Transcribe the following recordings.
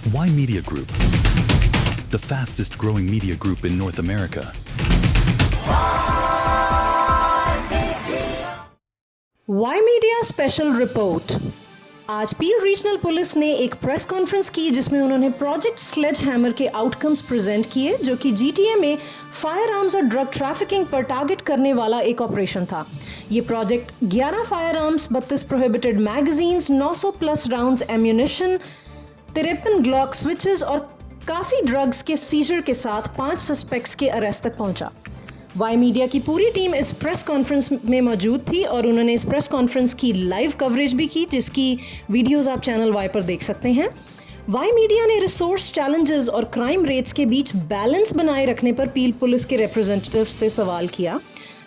Ymedia Group, the fastest growing media group in North America. Ymedia special report. आज पील regional police ने एक press conference की जिसमें उन्होंने प्रोजेक्ट स्लेजहैमर के आउटकम्स प्रेजेंट किए, जो कि जीटीए में फायर आर्म्स और ड्रग ट्रैफिकिंग पर टारगेट करने वाला एक ऑपरेशन था। ये project 11 fire arms, 32 prohibited magazines, 900 plus rounds ammunition, 53 Glock switches और काफ़ी ड्रग्स के सीजर के साथ 5 सस्पेक्ट्स के अरेस्ट तक पहुंचा। Ymedia की पूरी टीम इस प्रेस कॉन्फ्रेंस में मौजूद थी और उन्होंने इस प्रेस कॉन्फ्रेंस की लाइव कवरेज भी की, जिसकी वीडियोस आप चैनल Y पर देख सकते हैं। Ymedia ने रिसोर्स चैलेंजेस और क्राइम रेट्स के बीच बैलेंस बनाए रखने पर पील पुलिस के रिप्रेजेंटेटिव से सवाल किया,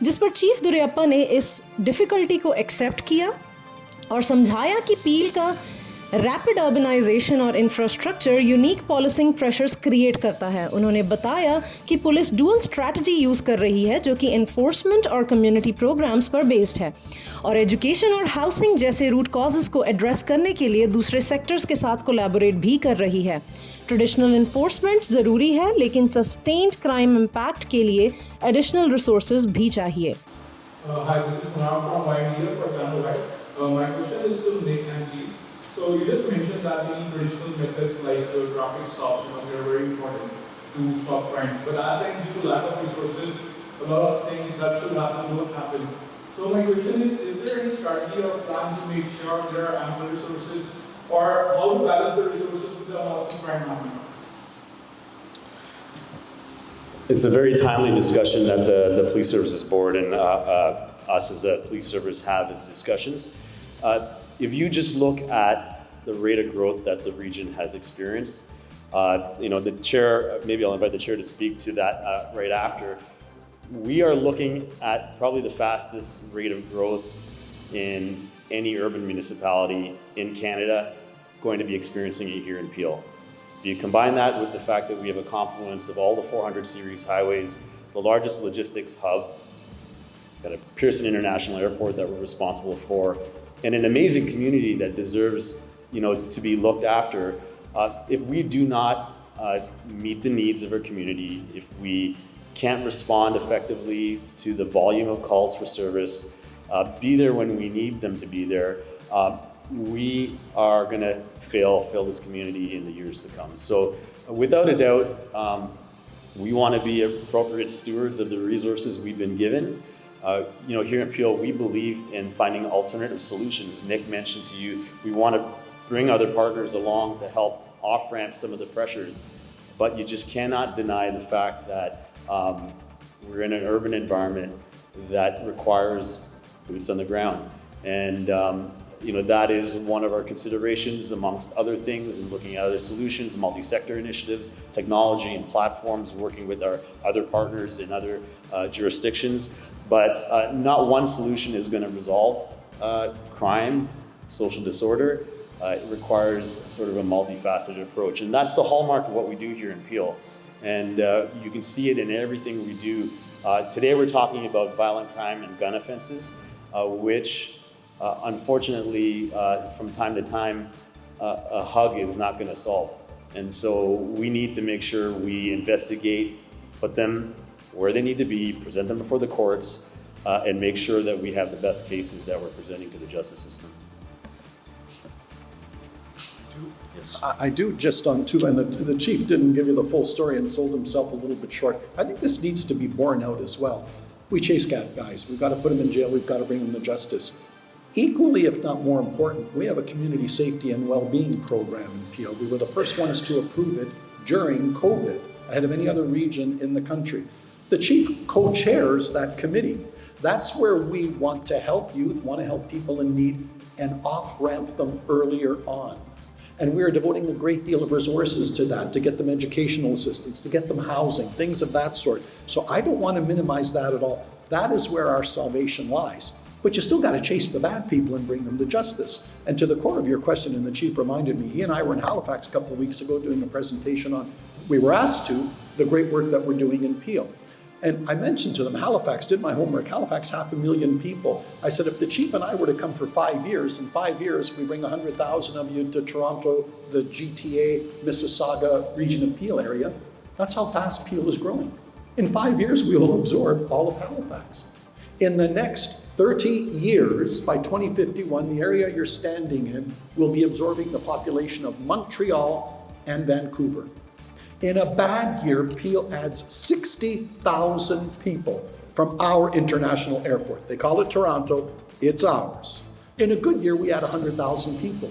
जिस पर चीफ दुर्यप्पा ने इस डिफ़िकल्टी को एक्सेप्ट किया और समझाया कि पील का रैपिड अर्बनाइजेशन और infrastructure unique policing pressures create करता है। उन्होंने बताया कि पुलिस डुअल स्ट्रैटेजी यूज़ कर रही है, जो कि इन्फोर्समेंट और कम्युनिटी प्रोग्राम्स पर बेस्ड है, और एजुकेशन और हाउसिंग जैसे रूट कॉजेज़ को एड्रेस करने के लिए दूसरे सेक्टर्स के साथ कोलैबोरेट भी कर रही है। ट्रेडिशनल इन्फोर्समेंट ज़रूरी है, लेकिन सस्टेन्ड क्राइम इम्पैक्ट के लिए एडिशनल रिसोर्सेज भी चाहिए। So you just mentioned that the traditional methods like traffic stop, they are very important to stop crime. But at times, due to lack of resources, a lot of things that should happen don't happen. So my question is there any strategy or plan to make sure there are ample resources, or how to balance the resources with the amounts of crime happening? It's a very timely discussion that the Police Services Board and us as a police service have as discussions. If you just look at the rate of growth that the region has experienced, the chair, maybe I'll invite the chair to speak to that right after. We are looking at probably the fastest rate of growth in any urban municipality in Canada, going to be experiencing it here in Peel. If you combine that with the fact that we have a confluence of all the 400 series highways, the largest logistics hub, got a Pearson International Airport that we're responsible for, and an amazing community that deserves, to be looked after. If we do not meet the needs of our community, if we can't respond effectively to the volume of calls for service, be there when we need them to be there, we are going to fail this community in the years to come. So without a doubt, we want to be appropriate stewards of the resources we've been given. Here in Peel, we believe in finding alternative solutions. Nick mentioned to you, we want to bring other partners along to help off-ramp some of the pressures, but you just cannot deny the fact that we're in an urban environment that requires boots on the ground. And that is one of our considerations amongst other things, and looking at other solutions, multi-sector initiatives, technology and platforms, working with our other partners in other jurisdictions. But not one solution is going to resolve crime, social disorder. It requires sort of a multifaceted approach. And that's the hallmark of what we do here in Peel. And you can see it in everything we do. Today we're talking about violent crime and gun offenses, which unfortunately, from time to time, a hug is not going to solve. And so we need to make sure we investigate, put them where they need to be, present them before the courts, and make sure that we have the best cases that we're presenting to the justice system. Yes. I do, just on two, and the chief didn't give you the full story and sold himself a little bit short. I think this needs to be borne out as well. We chase guys. We've got to put them in jail. We've got to bring them to justice. Equally, if not more important, we have a community safety and well-being program in Peel. We were the first ones to approve it during COVID, ahead of any other region in the country. The chief co-chairs that committee. That's where we want to help youth, want to help people in need, and off-ramp them earlier on. And we are devoting a great deal of resources to that, to get them educational assistance, to get them housing, things of that sort. So I don't want to minimize that at all. That is where our salvation lies. But you still got to chase the bad people and bring them to justice. And to the core of your question, and the chief reminded me, he and I were in Halifax a couple of weeks ago doing a presentation on, we were asked to, the great work that we're doing in Peel. And I mentioned to them, Halifax, did my homework, Halifax, 500,000 people. I said, if the chief and I were to come for 5 years, in 5 years, we bring 100,000 of you to Toronto, the GTA, Mississauga region of Peel area, that's how fast Peel is growing. In 5 years, we will absorb all of Halifax. In the next 30 years, by 2051, the area you're standing in will be absorbing the population of Montreal and Vancouver. In a bad year, Peel adds 60,000 people from our international airport. They call it Toronto, it's ours. In a good year, we add 100,000 people.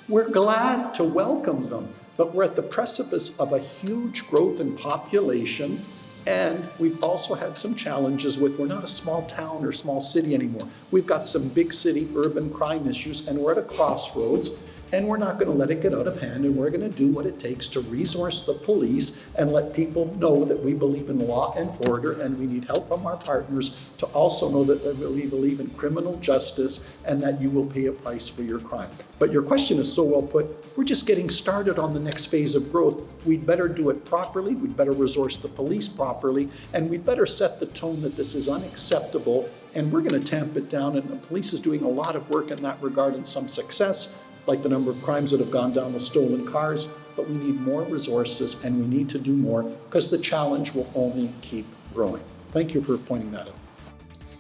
We're glad to welcome them, but we're at the precipice of a huge growth in population, and we've also had some challenges with, we're not a small town or small city anymore. We've got some big city urban crime issues, and we're at a crossroads. And we're not going to let it get out of hand, and we're going to do what it takes to resource the police and let people know that we believe in law and order, and we need help from our partners to also know that we believe in criminal justice and that you will pay a price for your crime. But your question is so well put. We're just getting started on the next phase of growth. We'd better do it properly, we'd better resource the police properly, and we'd better set the tone that this is unacceptable, and we're going to tamp it down, and the police is doing a lot of work in that regard and some success, like the number of crimes that have gone down with stolen cars, but we need more resources and we need to do more because the challenge will only keep growing. Thank you for pointing that out.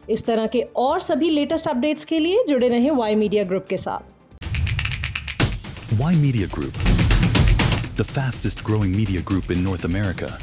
इस तरह के और सभी latest updates के लिए जुड़े रहें Y media group के साथ। Ymedia Group, the fastest growing media group in North America.